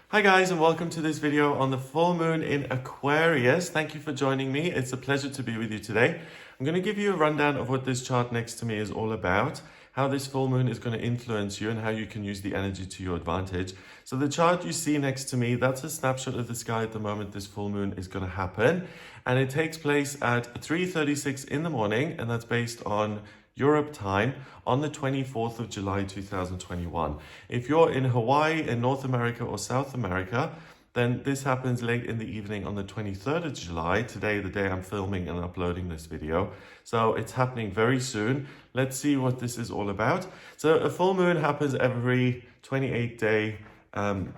Hi guys, and welcome to this video on the full moon in Aquarius. Thank you for joining me. It's a pleasure to be with you today. I'm going to give you a rundown of what this chart next to me is all about, how this full moon is going to influence you and how you can use the energy to your advantage. So the chart you see next to me, that's a snapshot of the sky at the moment this full moon is going to happen. And it takes place at 3:36 in the morning, and that's based on Europe time on the 24th of July 2021. If you're in Hawaii, in North America or South America, then this happens late in the evening on the 23rd of July, today, the day I'm filming and uploading this video. So it's happening very soon. Let's see what this is all about. So a full moon happens every 28-day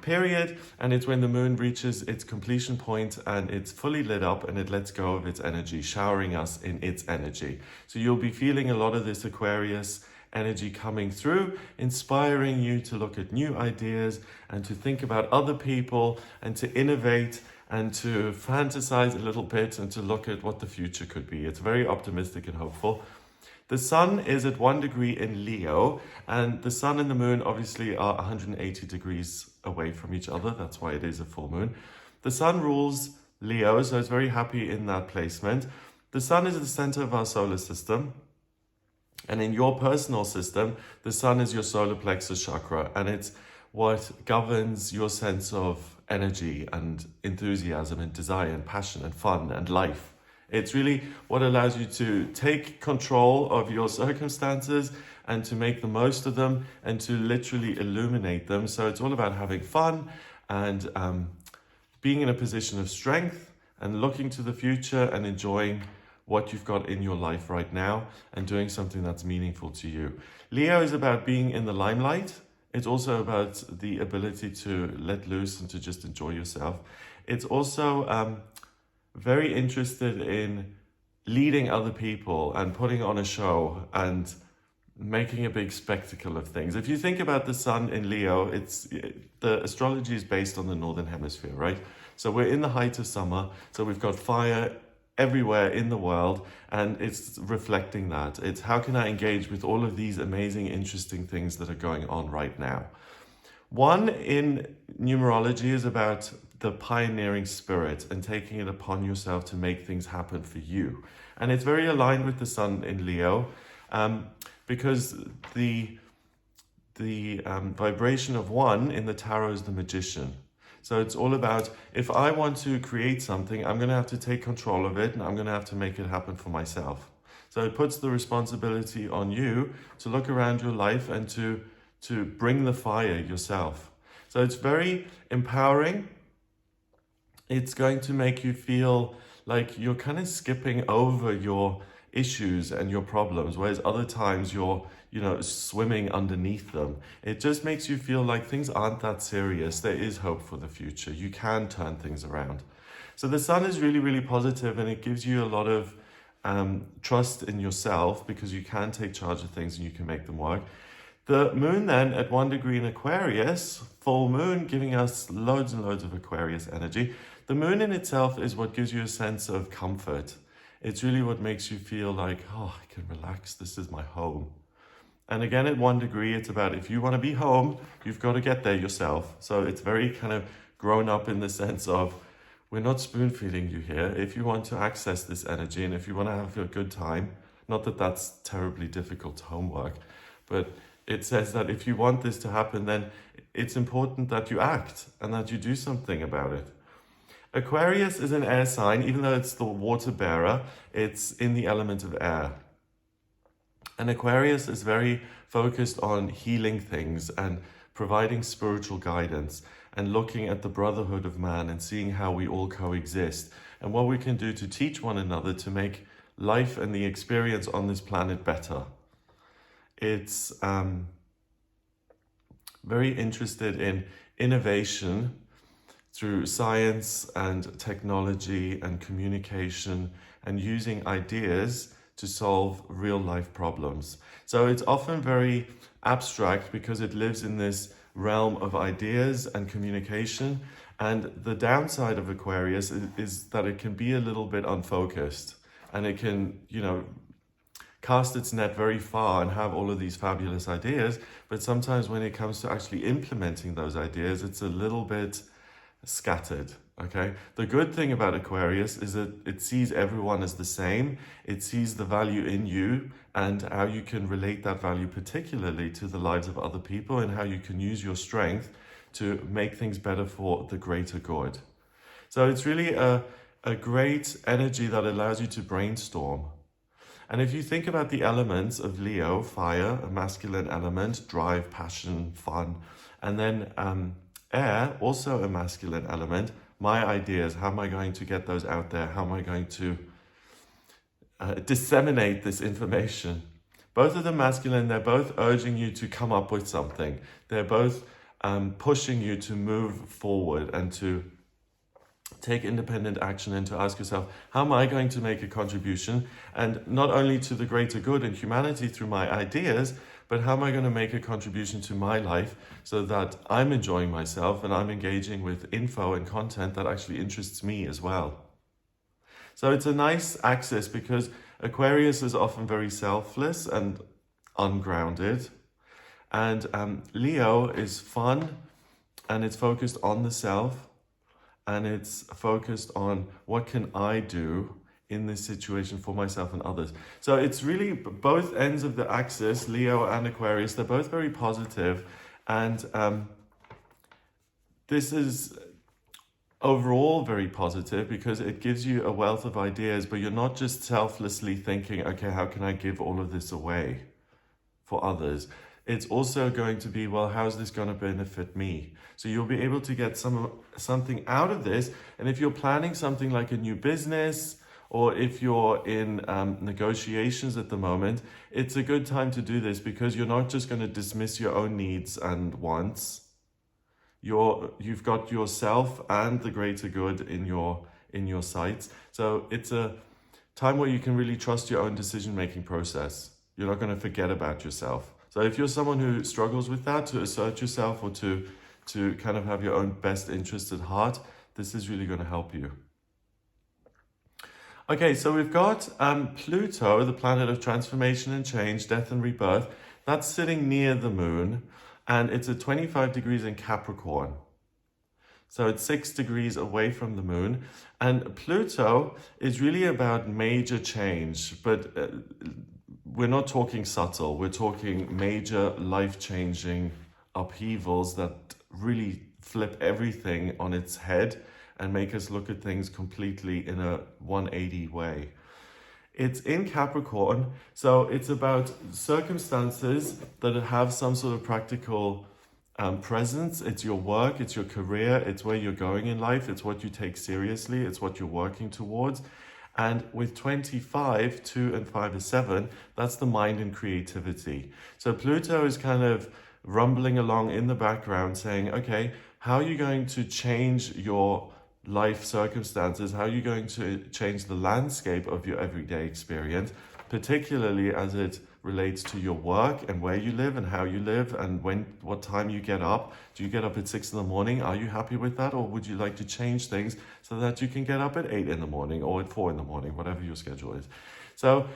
period, and it's when the moon reaches its completion point and it's fully lit up and it lets go of its energy, showering us in its energy. So you'll be feeling a lot of this Aquarius energy coming through, inspiring you to look at new ideas and to think about other people and to innovate and to fantasize a little bit and to look at what the future could be. It's very optimistic and hopeful. The sun is at 1 degree in Leo, and the sun and the moon obviously are 180 degrees away from each other. That's why it is a full moon. The sun rules Leo, so it's very happy in that placement. The sun is at the center of our solar system. And in your personal system, the sun is your solar plexus chakra, and it's what governs your sense of energy and enthusiasm and desire and passion and fun and life. It's really what allows you to take control of your circumstances and to make the most of them and to literally illuminate them. So it's all about having fun and being in a position of strength and looking to the future and enjoying what you've got in your life right now and doing something that's meaningful to you. Leo is about being in the limelight. It's also about the ability to let loose and to just enjoy yourself. It's also very interested in leading other people and putting on a show and making a big spectacle of things. If you think about the sun in Leo, the astrology is based on the northern hemisphere, right? So we're in the height of summer, so we've got fire everywhere in the world, and it's reflecting that. It's how can I engage with all of these amazing, interesting things that are going on right now. One in numerology is about the pioneering spirit and taking it upon yourself to make things happen for you. And it's very aligned with the sun in Leo, because the vibration of one in the tarot is the magician. So it's all about, if I want to create something, I'm going to have to take control of it and I'm going to have to make it happen for myself. So it puts the responsibility on you to look around your life and to bring the fire yourself. So it's very empowering. It's going to make you feel like you're kind of skipping over your issues and your problems, whereas other times you're, swimming underneath them. It just makes you feel like things aren't that serious. There is hope for the future. You can turn things around. So the sun is really, really positive, and it gives you a lot of trust in yourself because you can take charge of things and you can make them work. The moon then at 1 degree in Aquarius, full moon, giving us loads and loads of Aquarius energy. The moon in itself is what gives you a sense of comfort. It's really what makes you feel like, oh, I can relax. This is my home. And again, at 1 degree, it's about if you want to be home, you've got to get there yourself. So it's very kind of grown up in the sense of, we're not spoon feeding you here. If you want to access this energy and if you want to have a good time, not that that's terribly difficult homework, but it says that if you want this to happen, then it's important that you act and that you do something about it. Aquarius is an air sign. Even though it's the water bearer, it's in the element of air. And Aquarius is very focused on healing things and providing spiritual guidance and looking at the brotherhood of man and seeing how we all coexist and what we can do to teach one another to make life and the experience on this planet better. It's very interested in innovation through science and technology and communication and using ideas to solve real life problems. So it's often very abstract because it lives in this realm of ideas and communication. And the downside of Aquarius is that it can be a little bit unfocused and it can, cast its net very far and have all of these fabulous ideas. But sometimes when it comes to actually implementing those ideas, it's a little bit scattered. Okay, the good thing about Aquarius is that it sees everyone as the same. It sees the value in you and how you can relate that value particularly to the lives of other people, and how you can use your strength to make things better for the greater good. So it's really a great energy that allows you to brainstorm. And if you think about the elements of Leo, fire, a masculine element, drive, passion, fun, and then air, also a masculine element, my ideas, how am I going to get those out there? How am I going to disseminate this information? Both of them masculine, they're both urging you to come up with something. They're both pushing you to move forward and to take independent action, and to ask yourself, how am I going to make a contribution? And not only to the greater good and humanity through my ideas, but how am I going to make a contribution to my life so that I'm enjoying myself and I'm engaging with info and content that actually interests me as well. So it's a nice axis because Aquarius is often very selfless and ungrounded. And Leo is fun, and it's focused on the self, and it's focused on what can I do in this situation for myself and others. So it's really both ends of the axis, Leo and Aquarius, they're both very positive. And this is overall very positive because it gives you a wealth of ideas, but you're not just selflessly thinking, okay, how can I give all of this away for others? It's also going to be, well, how's this going to benefit me? So you'll be able to get something out of this. And if you're planning something like a new business, or if you're in negotiations at the moment, it's a good time to do this because you're not just going to dismiss your own needs and wants. You've got yourself and the greater good in your sights. So it's a time where you can really trust your own decision-making process. You're not going to forget about yourself. So if you're someone who struggles with that, to assert yourself or to kind of have your own best interest at heart, this is really going to help you. Okay, so we've got Pluto, the planet of transformation and change, death and rebirth. That's sitting near the moon, and it's at 25 degrees in Capricorn. So it's 6 degrees away from the moon. And Pluto is really about major change, but we're not talking subtle. We're talking major life-changing upheavals that really flip everything on its head and make us look at things completely in a 180 way. It's in Capricorn, so it's about circumstances that have some sort of practical presence. It's your work, it's your career, it's where you're going in life, it's what you take seriously, it's what you're working towards. And with 25, 2 and 5 is 7, that's the mind and creativity. So Pluto is kind of rumbling along in the background saying, okay, how are you going to change your life circumstances? How are you going to change the landscape of your everyday experience, particularly as it relates to your work and where you live and how you live and what time you get up? Do you get up at 6 in the morning? Are you happy with that? Or would you like to change things so that you can get up at 8 in the morning or at 4 in the morning, whatever your schedule is? So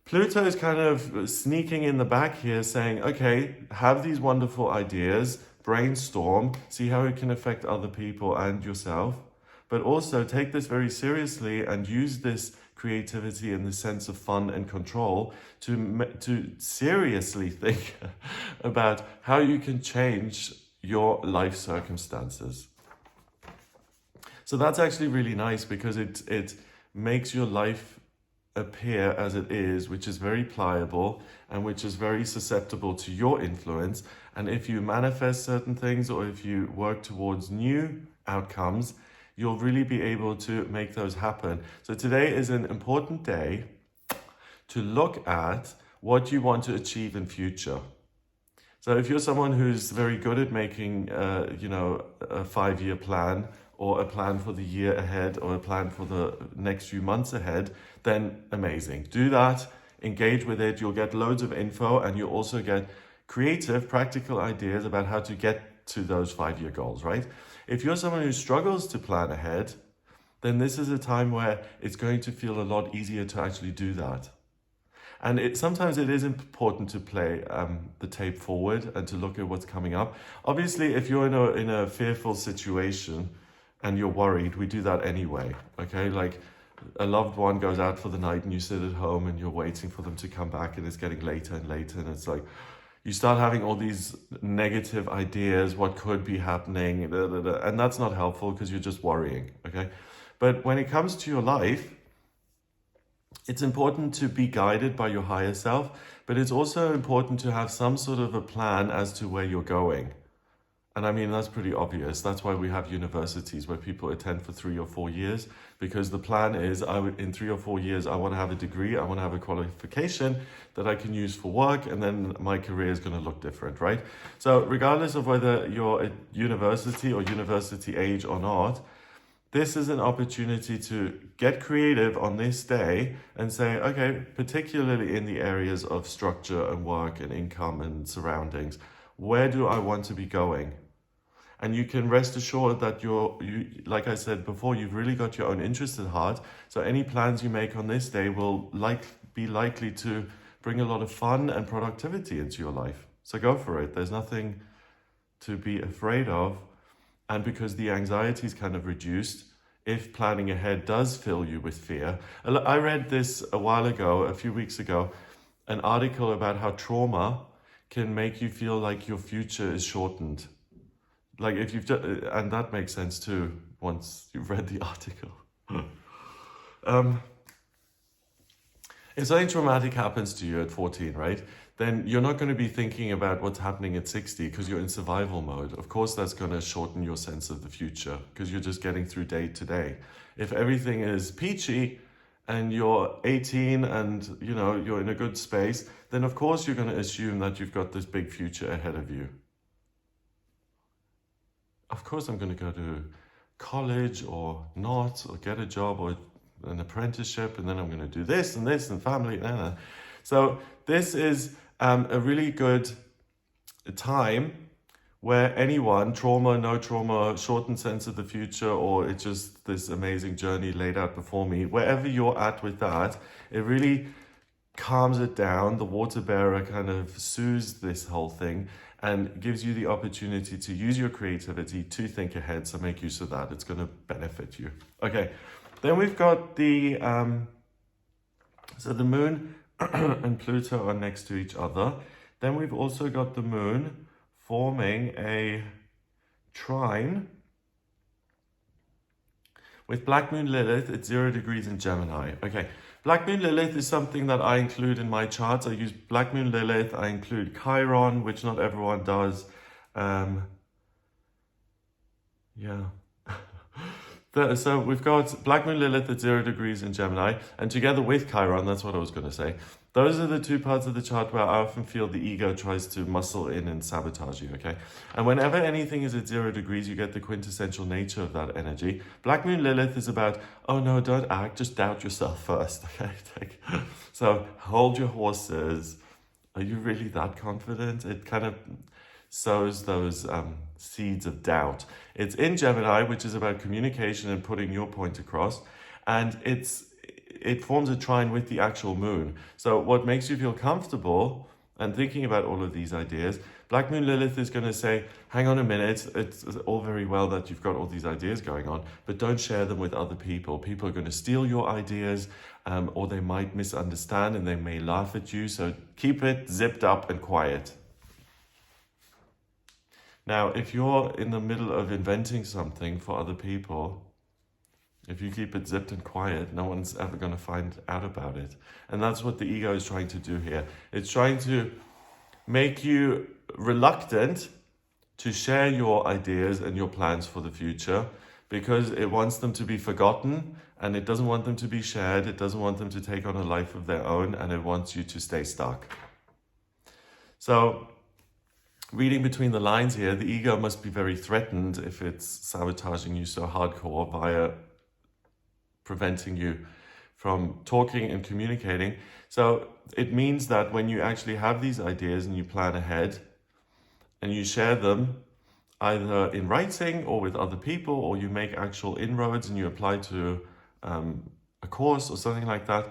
Pluto is kind of sneaking in the back here saying, okay, have these wonderful ideas, brainstorm, see how it can affect other people and yourself, but also take this very seriously and use this creativity and the sense of fun and control to seriously think about how you can change your life circumstances. So that's actually really nice because it makes your life appear as it is, which is very pliable and which is very susceptible to your influence. And if you manifest certain things or if you work towards new outcomes, you'll really be able to make those happen. So today is an important day to look at what you want to achieve in future. So if you're someone who's very good at making, a 5-year plan or a plan for the year ahead or a plan for the next few months ahead, then amazing. Do that, engage with it. You'll get loads of info and you'll also get creative, practical ideas about how to get to those 5-year goals, right? If you're someone who struggles to plan ahead, then this is a time where it's going to feel a lot easier to actually do that. And sometimes it is important to play the tape forward and to look at what's coming up. Obviously, if you're in a fearful situation, and you're worried. We do that anyway, okay? Like a loved one goes out for the night and you sit at home and you're waiting for them to come back, and it's getting later and later, and it's like you start having all these negative ideas, what could be happening, and that's not helpful because you're just worrying, okay? But when it comes to your life, it's important to be guided by your higher self, but it's also important to have some sort of a plan as to where you're going. And I mean, that's pretty obvious. That's why we have universities where people attend for 3 or 4 years, because the plan is in 3 or 4 years, I want to have a degree, I want to have a qualification that I can use for work, and then my career is going to look different, right? So regardless of whether you're at university or university age or not, this is an opportunity to get creative on this day and say, okay, particularly in the areas of structure and work and income and surroundings, where do I want to be going? And you can rest assured that like I said before, you've really got your own interest at heart. So any plans you make on this day will be likely to bring a lot of fun and productivity into your life. So go for it. There's nothing to be afraid of. And because the anxiety is kind of reduced, if planning ahead does fill you with fear. I read this a few weeks ago, an article about how trauma can make you feel like your future is shortened. Like if and that makes sense too, once you've read the article. If something traumatic happens to you at 14, right, then you're not going to be thinking about what's happening at 60 because you're in survival mode. Of course, that's going to shorten your sense of the future because you're just getting through day to day. If everything is peachy and you're 18 and you're in a good space, then of course you're going to assume that you've got this big future ahead of you. Of course I'm going to go to college or not, or get a job or an apprenticeship, and then I'm going to do this and family. So this is a really good time where anyone, trauma, no trauma, shortened sense of the future, or it's just this amazing journey laid out before me, wherever you're at with that, it really calms it down. The water bearer kind of soothes this whole thing and gives you the opportunity to use your creativity to think ahead. So make use of that. It's going to benefit you. Okay, then we've got the so the moon and Pluto are next to each other. Then we've also got the moon forming a trine with Black Moon Lilith at 0 degrees in Gemini. Okay, Black Moon Lilith is something that I include in my charts. I use Black Moon Lilith, I include Chiron, which not everyone does. So we've got Black Moon Lilith at 0 degrees in Gemini, and together with Chiron, that's what I was going to say. Those are the two parts of the chart where I often feel the ego tries to muscle in and sabotage you, okay? And whenever anything is at 0 degrees, you get the quintessential nature of that energy. Black Moon Lilith is about, oh no, don't act, just doubt yourself first, okay? So hold your horses. Are you really that confident? It kind of sows those seeds of doubt. It's in Gemini, which is about communication and putting your point across, and it forms a trine with the actual moon. So what makes you feel comfortable and thinking about all of these ideas, Black Moon Lilith is going to say, hang on a minute, it's all very well that you've got all these ideas going on, but don't share them with other people. People are going to steal your ideas, or they might misunderstand and they may laugh at you. So keep it zipped up and quiet. Now, if you're in the middle of inventing something for other people, if you keep it zipped and quiet, no one's ever going to find out about it. And that's what the ego is trying to do here. It's trying to make you reluctant to share your ideas and your plans for the future because it wants them to be forgotten and it doesn't want them to be shared. It doesn't want them to take on a life of their own, and it wants you to stay stuck. So, reading between the lines here, the ego must be very threatened if it's sabotaging you so hardcore via preventing you from talking and communicating. So it means that when you actually have these ideas and you plan ahead and you share them either in writing or with other people, or you make actual inroads and you apply to a course or something like that,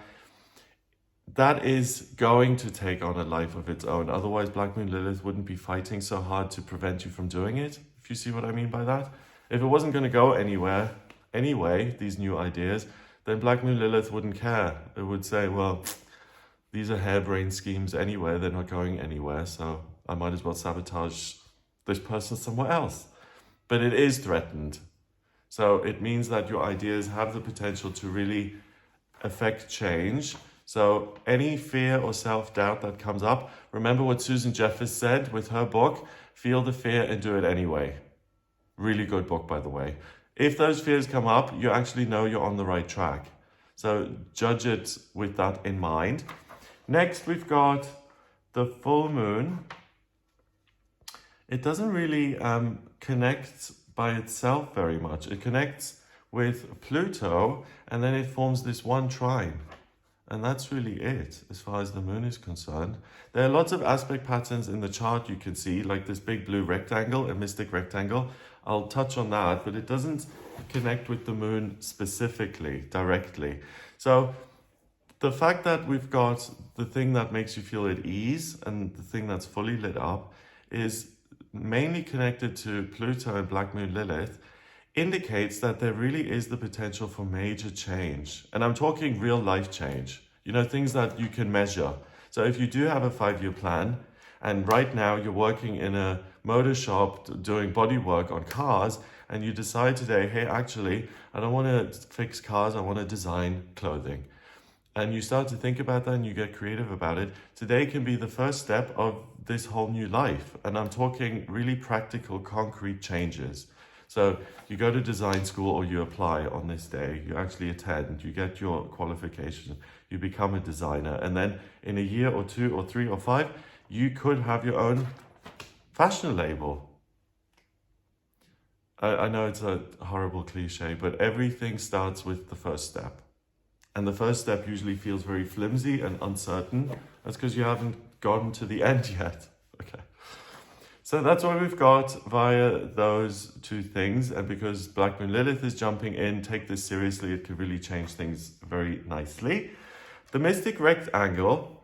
that is going to take on a life of its own. Otherwise, Black Moon Lilith wouldn't be fighting so hard to prevent you from doing it, if you see what I mean by that. If it wasn't going to go anywhere anyway, these new ideas, then Black Moon Lilith wouldn't care. It would say, well, these are harebrained schemes anyway, they're not going anywhere, so I might as well sabotage this person somewhere else. But it is threatened. So it means that your ideas have the potential to really affect change. So any fear or self-doubt that comes up, remember what Susan Jeffers said with her book, Feel the Fear and Do It Anyway. Really good book, by the way. If those fears come up, you actually know you're on the right track. So judge it with that in mind. Next, we've got the full moon. It doesn't really connect by itself very much. It connects with Pluto, and then it forms this one trine. And that's really it, as far as the moon is concerned. There are lots of aspect patterns in the chart you can see, like this big blue rectangle, a mystic rectangle. I'll touch on that, but it doesn't connect with the moon specifically, directly. So the fact that we've got the thing that makes you feel at ease and the thing that's fully lit up is mainly connected to Pluto and Black Moon Lilith, indicates that there really is the potential for major change. And I'm talking real life change, you know, things that you can measure. So if you do have a 5-year plan, and right now you're working in a motor shop doing body work on cars, and you decide today, hey, actually, I don't want to fix cars, I want to design clothing. And you start to think about that and you get creative about it. Today can be the first step of this whole new life. And I'm talking really practical, concrete changes. So you go to design school or you apply on this day, you actually attend, you get your qualification, you become a designer. And then in a year or 2 or 3 or 5, you could have your own fashion label. I know it's a horrible cliche, but everything starts with the first step. And the first step usually feels very flimsy and uncertain. That's because you haven't gotten to the end yet. Okay. So that's what we've got via those two things. And because Black Moon Lilith is jumping in, take this seriously, it could really change things very nicely. The mystic rectangle,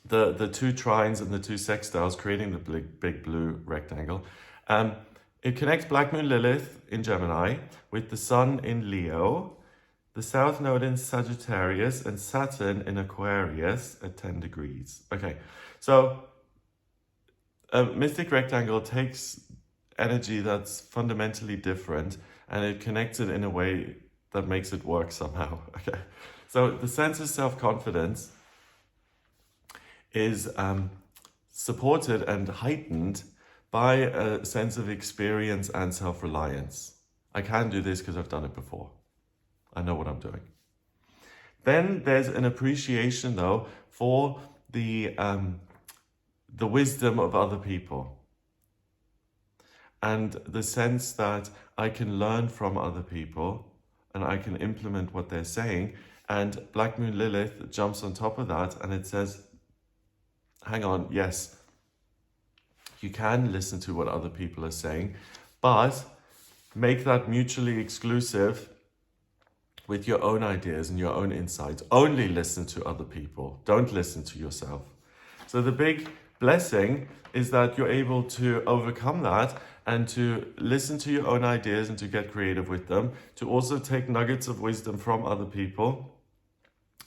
the 2 trines and the 2 sextiles creating the big blue rectangle, it connects Black Moon Lilith in Gemini with the Sun in Leo, the South Node in Sagittarius, and Saturn in Aquarius at 10 degrees. Okay, so a mystic rectangle takes energy that's fundamentally different and it connects it in a way that makes it work somehow. Okay, so the sense of self-confidence is supported and heightened by a sense of experience and self-reliance. I can do this because I've done it before. I know what I'm doing. Then there's an appreciation, though, for the wisdom of other people. And the sense that I can learn from other people and I can implement what they're saying. And Black Moon Lilith jumps on top of that and it says, hang on, yes, you can listen to what other people are saying, but make that mutually exclusive with your own ideas and your own insights. Only listen to other people. Don't listen to yourself. So the big blessing is that you're able to overcome that and to listen to your own ideas and to get creative with them, to also take nuggets of wisdom from other people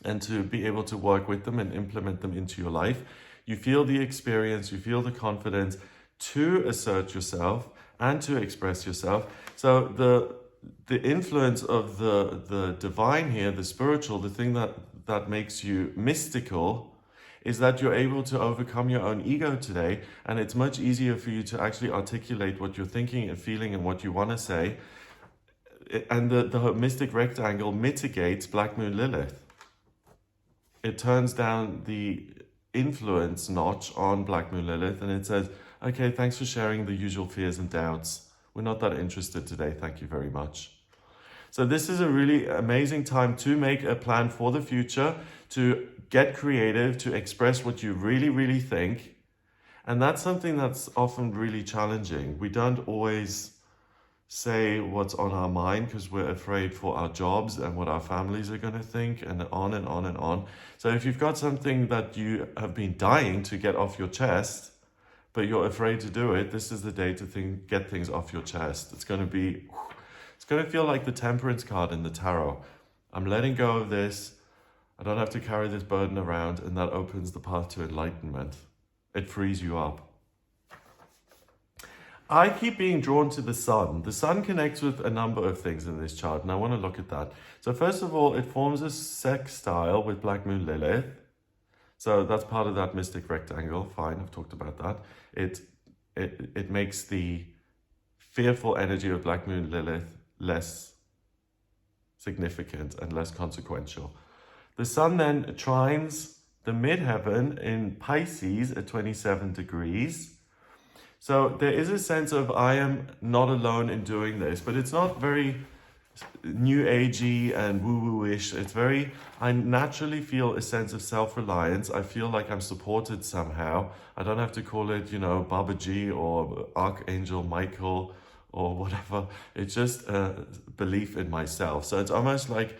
and to be able to work with them and implement them into your life. You feel the experience, you feel the confidence to assert yourself and to express yourself. So the influence of the divine here, the spiritual, the thing that makes you mystical, is that you're able to overcome your own ego today, and it's much easier for you to actually articulate what you're thinking and feeling and what you want to say. And the mystic rectangle mitigates Black Moon Lilith. It turns down the influence notch on Black Moon Lilith, and it says, okay, thanks for sharing the usual fears and doubts. We're not that interested today, thank you very much. So this is a really amazing time to make a plan for the future, to get creative, to express what you really, really think. And that's something that's often really challenging. We don't always say what's on our mind because we're afraid for our jobs and what our families are going to think, and on and on and on. So if you've got something that you have been dying to get off your chest, but you're afraid to do it, this is the day to get things off your chest. It's going to feel like the Temperance card in the tarot. I'm letting go of this. I don't have to carry this burden around, and that opens the path to enlightenment. It frees you up. I keep being drawn to the sun. The sun connects with a number of things in this chart, and I want to look at that. So first of all, it forms a sextile with Black Moon Lilith. So that's part of that mystic rectangle. Fine, I've talked about that. It makes the fearful energy of Black Moon Lilith less significant and less consequential. The sun then trines the midheaven in Pisces at 27 degrees. So there is a sense of I am not alone in doing this, but it's not very new agey and woo-woo-ish. It's very, I naturally feel a sense of self-reliance. I feel like I'm supported somehow. I don't have to call it, Babaji or Archangel Michael or whatever. It's just a belief in myself. So it's almost like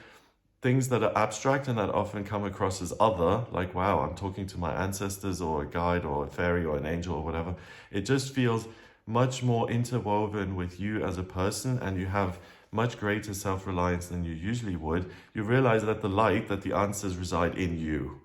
things that are abstract and that often come across as other, like, wow, I'm talking to my ancestors or a guide or a fairy or an angel or whatever. It just feels much more interwoven with you as a person, and you have much greater self-reliance than you usually would. You realize that the answers reside in you.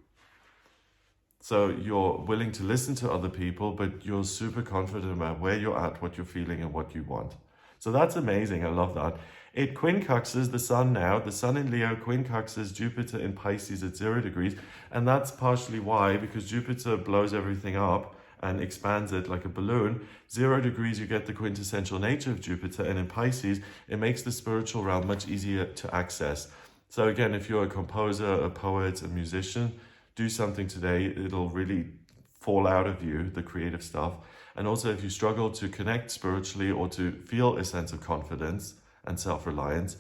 So you're willing to listen to other people, but you're super confident about where you're at, what you're feeling, and what you want. So that's amazing. I love that. It quincunxes the sun now. The sun in Leo quincunxes Jupiter in Pisces at 0 degrees. And that's partially why, because Jupiter blows everything up and expands it like a balloon. 0 degrees, you get the quintessential nature of Jupiter. And in Pisces, it makes the spiritual realm much easier to access. So again, if you're a composer, a poet, a musician, do something today. It'll really fall out of you, the creative stuff. And also if you struggle to connect spiritually or to feel a sense of confidence and self-reliance,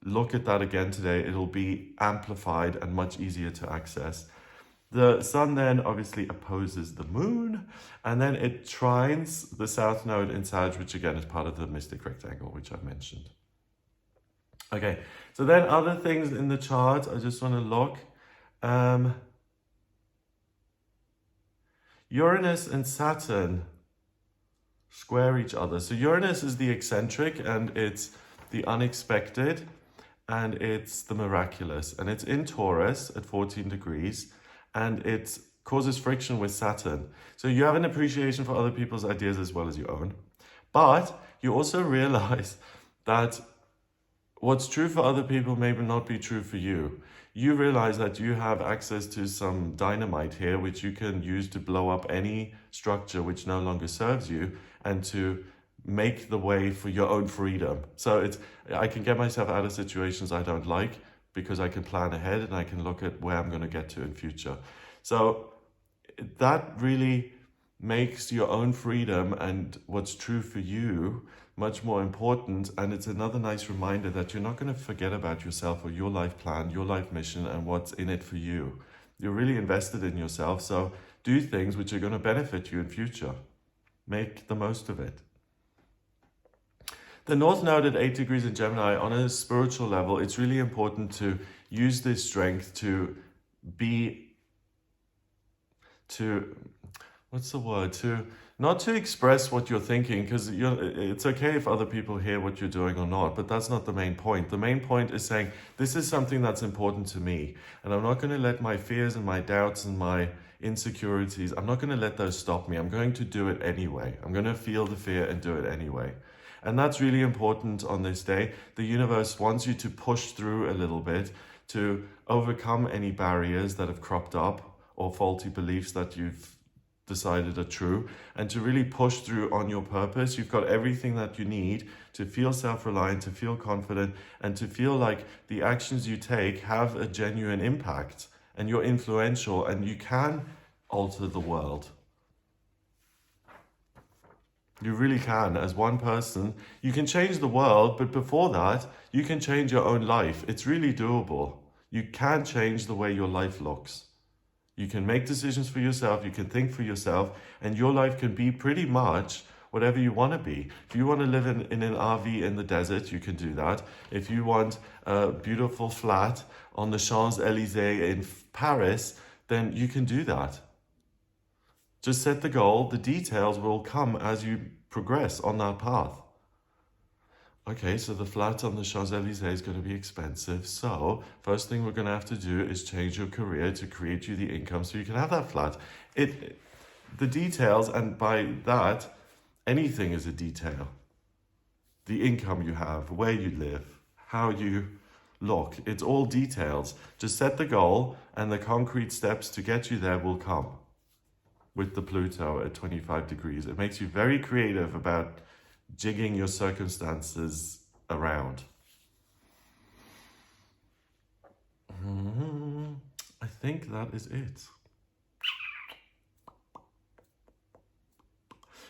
look at that again today. It'll be amplified and much easier to access. The sun then obviously opposes the moon, and then it trines the south node in Sag, which again is part of the mystic rectangle, which I've mentioned. Okay, so then other things in the chart, I just want to look. Uranus and Saturn square each other. So Uranus is the eccentric, and it's the unexpected, and it's the miraculous, and it's in Taurus at 14 degrees, and it causes friction with Saturn. So you have an appreciation for other people's ideas as well as your own, but you also realize that what's true for other people may not be true for you. You realize that you have access to some dynamite here, which you can use to blow up any structure which no longer serves you, and to make the way for your own freedom. So I can get myself out of situations I don't like because I can plan ahead and I can look at where I'm going to get to in future. So that really makes your own freedom and what's true for you much more important. And it's another nice reminder that you're not going to forget about yourself or your life plan, your life mission, and what's in it for you. You're really invested in yourself. So do things which are going to benefit you in future. Make the most of it. The North Node at 8 degrees in Gemini, on a spiritual level, it's really important to use this strength to not to express what you're thinking, because it's okay if other people hear what you're doing or not, but that's not the main point. The main point is saying, this is something that's important to me, and I'm not going to let my fears and my doubts and my insecurities, I'm not going to let those stop me. I'm going to do it anyway. I'm going to feel the fear and do it anyway. And that's really important on this day. The universe wants you to push through a little bit, to overcome any barriers that have cropped up or faulty beliefs that you've decided are true, and to really push through on your purpose. You've got everything that you need to feel self-reliant, to feel confident, and to feel like the actions you take have a genuine impact, and you're influential, and you can alter the world. You really can. As one person, you can change the world, but before that, you can change your own life. It's really doable. You can change the way your life looks. You can make decisions for yourself, you can think for yourself, and your life can be pretty much whatever you want to be. If you want to live in an RV in the desert, you can do that. If you want a beautiful flat on the Champs-Élysées in Paris, then you can do that. Just set the goal. The details will come as you progress on that path. Okay, so the flat on the Champs-Elysees is going to be expensive. So first thing we're going to have to do is change your career to create you the income so you can have that flat. The details, and by that, anything is a detail. The income you have, where you live, how you look, it's all details. Just set the goal and the concrete steps to get you there will come with the Pluto at 25 degrees. It makes you very creative about jigging your circumstances around. I think that is it.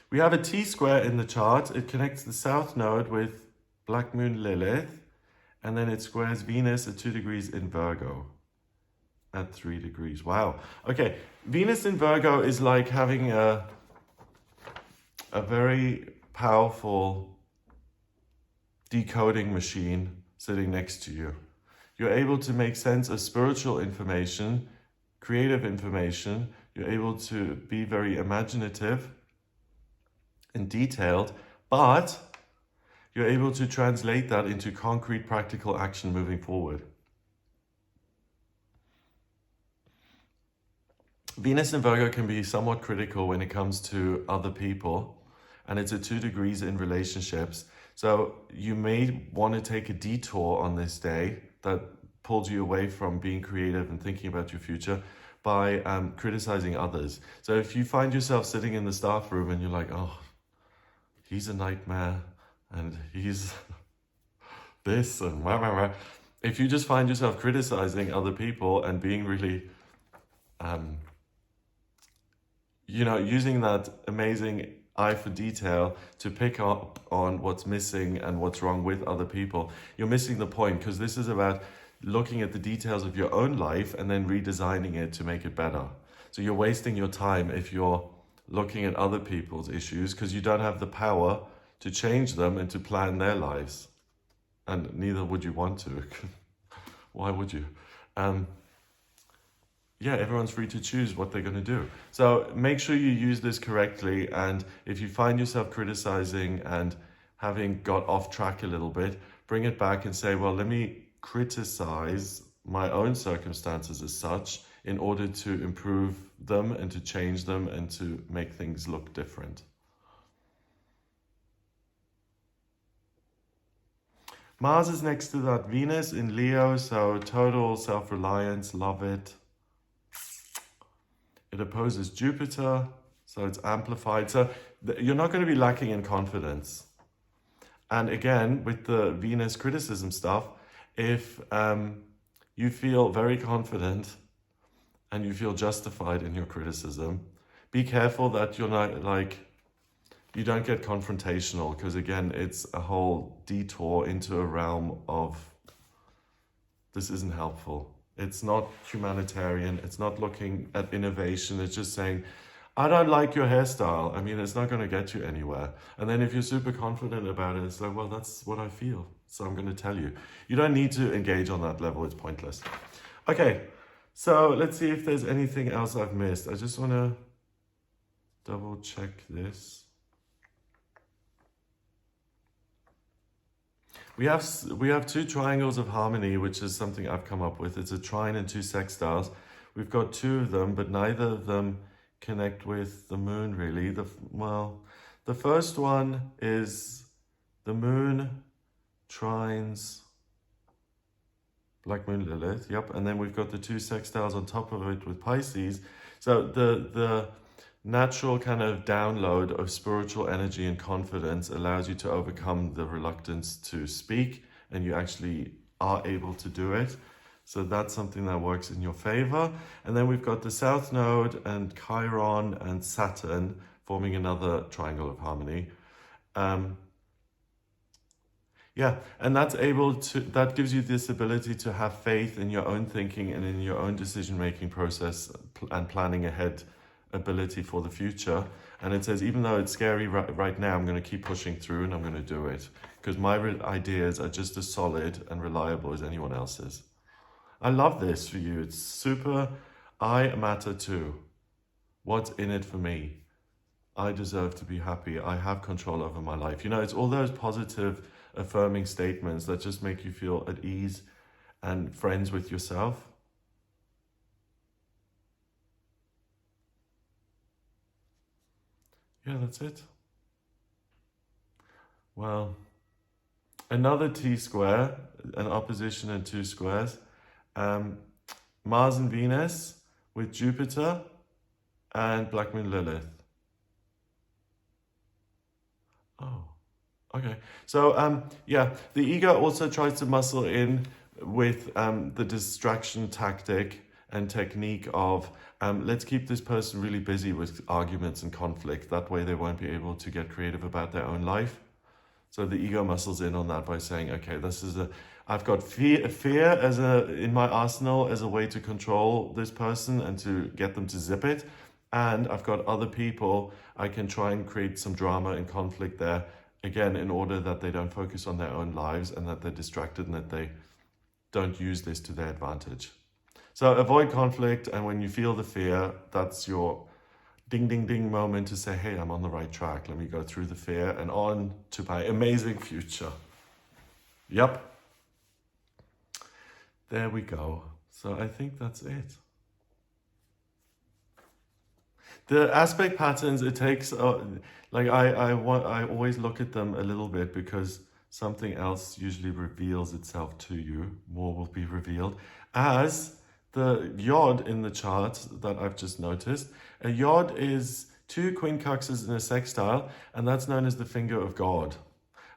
We have a T-square in the chart. It connects the south node with Black Moon Lilith, and then it squares Venus at 2 degrees in Virgo at 3 degrees. Wow. Okay, Venus in Virgo is like having a very powerful decoding machine sitting next to you. You're able to make sense of spiritual information, creative information. You're able to be very imaginative and detailed, but you're able to translate that into concrete, practical action moving forward. Venus in Virgo can be somewhat critical when it comes to other people, and it's at 2 degrees in relationships. So you may want to take a detour on this day that pulls you away from being creative and thinking about your future by criticizing others. So if you find yourself sitting in the staff room and you're like, oh, he's a nightmare and he's this and rah, rah, rah. If you just find yourself criticizing other people and being really, using that amazing eye for detail to pick up on what's missing and what's wrong with other people, you're missing the point, because this is about looking at the details of your own life and then redesigning it to make it better. So you're wasting your time if you're looking at other people's issues, because you don't have the power to change them and to plan their lives. And neither would you want to. Why would you? Everyone's free to choose what they're going to do. So make sure you use this correctly. And if you find yourself criticizing and having got off track a little bit, bring it back and say, well, let me criticize my own circumstances as such in order to improve them and to change them and to make things look different. Mars is next to that Venus in Leo, so total self-reliance, love it. It opposes Jupiter, so it's amplified. So you're not going to be lacking in confidence. And again, with the Venus criticism stuff, if you feel very confident and you feel justified in your criticism, be careful that you're not you don't get confrontational, because again, it's a whole detour into a realm of this isn't helpful. It's not humanitarian. It's not looking at innovation. It's just saying, I don't like your hairstyle. I mean, it's not going to get you anywhere. And then if you're super confident about it, it's like, well, that's what I feel, so I'm going to tell you. You don't need to engage on that level. It's pointless. Okay, so let's see if there's anything else I've missed. I just want to double check this. We have 2 triangles of harmony, which is something I've come up with. It's a trine and 2 sextiles. We've got 2 of them, but neither of them connect with the moon, really. The first one is the moon trines Black Moon Lilith, yep. And then we've got the 2 sextiles on top of it with Pisces. So the natural kind of download of spiritual energy and confidence allows you to overcome the reluctance to speak, and you actually are able to do it. So that's something that works in your favor. And then we've got the South Node and Chiron and Saturn forming another triangle of harmony. And that gives you this ability to have faith in your own thinking and in your own decision-making process and planning ahead ability for the future. And it says, even though it's scary right now, I'm going to keep pushing through and I'm going to do it, because my ideas are just as solid and reliable as anyone else's. I love this for you. It's super I matter too. What's in it for me? I deserve to be happy. I have control over my life. You know, it's all those positive, affirming statements that just make you feel at ease and friends with yourself. Yeah, that's it. Well, another T-square, an opposition and two squares. Mars and Venus with Jupiter and Black Moon Lilith. Oh, okay. So, yeah, the ego also tries to muscle in with the distraction tactic and technique of let's keep this person really busy with arguments and conflict. That way they won't be able to get creative about their own life. So the ego muscles in on that by saying, okay, I've got fear as in my arsenal as a way to control this person and to get them to zip it. And I've got other people, I can try and create some drama and conflict there, again, in order that they don't focus on their own lives and that they're distracted and that they don't use this to their advantage. So avoid conflict, and when you feel the fear, that's your ding, ding, ding moment to say, hey, I'm on the right track. Let me go through the fear and on to my amazing future. Yep. There we go. So I think that's it. The aspect patterns, it takes, like I always look at them a little bit because something else usually reveals itself to you. More will be revealed. As the Yod in the chart that I've just noticed, a Yod is two quincunxes in a sextile, and that's known as the finger of God.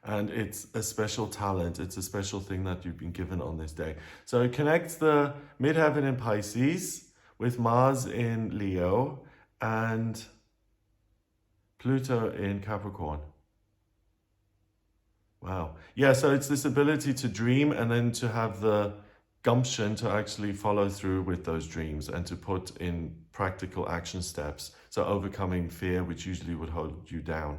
And it's a special talent. It's a special thing that you've been given on this day. So it connects the midheaven in Pisces with Mars in Leo and Pluto in Capricorn. Wow. Yeah, so it's this ability to dream and then to have the gumption to actually follow through with those dreams and to put in practical action steps. So overcoming fear, which usually would hold you down.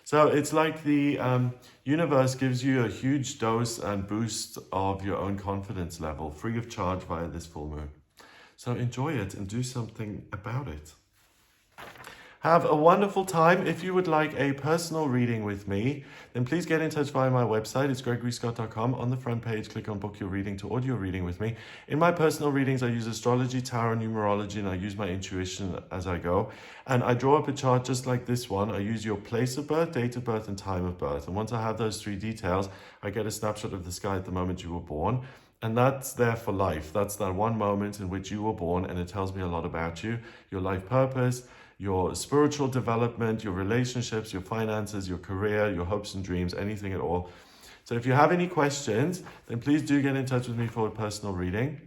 So it's like the universe gives you a huge dose and boost of your own confidence level, free of charge via this full moon. So enjoy it and do something about it. Have a wonderful time. If you would like a personal reading with me, then please get in touch via my website. It's gregoryscott.com. On the front page, click on book your reading to audio reading with me. In my personal readings, I use astrology, tarot, numerology, and I use my intuition as I go. And I draw up a chart just like this one. I use your place of birth, date of birth, and time of birth. And once I have those three details, I get a snapshot of the sky at the moment you were born. And that's there for life. That's that one moment in which you were born, and it tells me a lot about you, your life purpose, your spiritual development, your relationships, your finances, your career, your hopes and dreams, anything at all. So if you have any questions, then please do get in touch with me for a personal reading.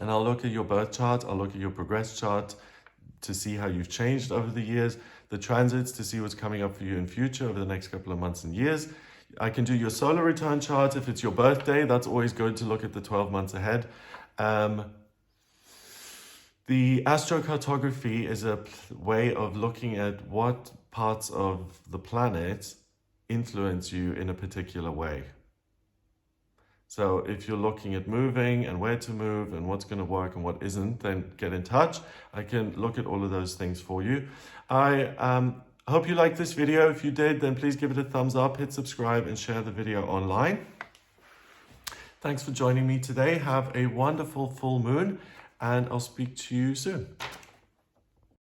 And I'll look at your birth chart, I'll look at your progress chart to see how you've changed over the years, the transits to see what's coming up for you in future over the next couple of months and years. I can do your solar return chart if it's your birthday. That's always good to look at the 12 months ahead. The astrocartography is a way of looking at what parts of the planet influence you in a particular way. So if you're looking at moving and where to move and what's going to work and what isn't, then get in touch. I can look at all of those things for you. I hope you liked this video. If you did, then please give it a thumbs up, hit subscribe, and share the video online. Thanks for joining me today. Have a wonderful full moon, and I'll speak to you soon.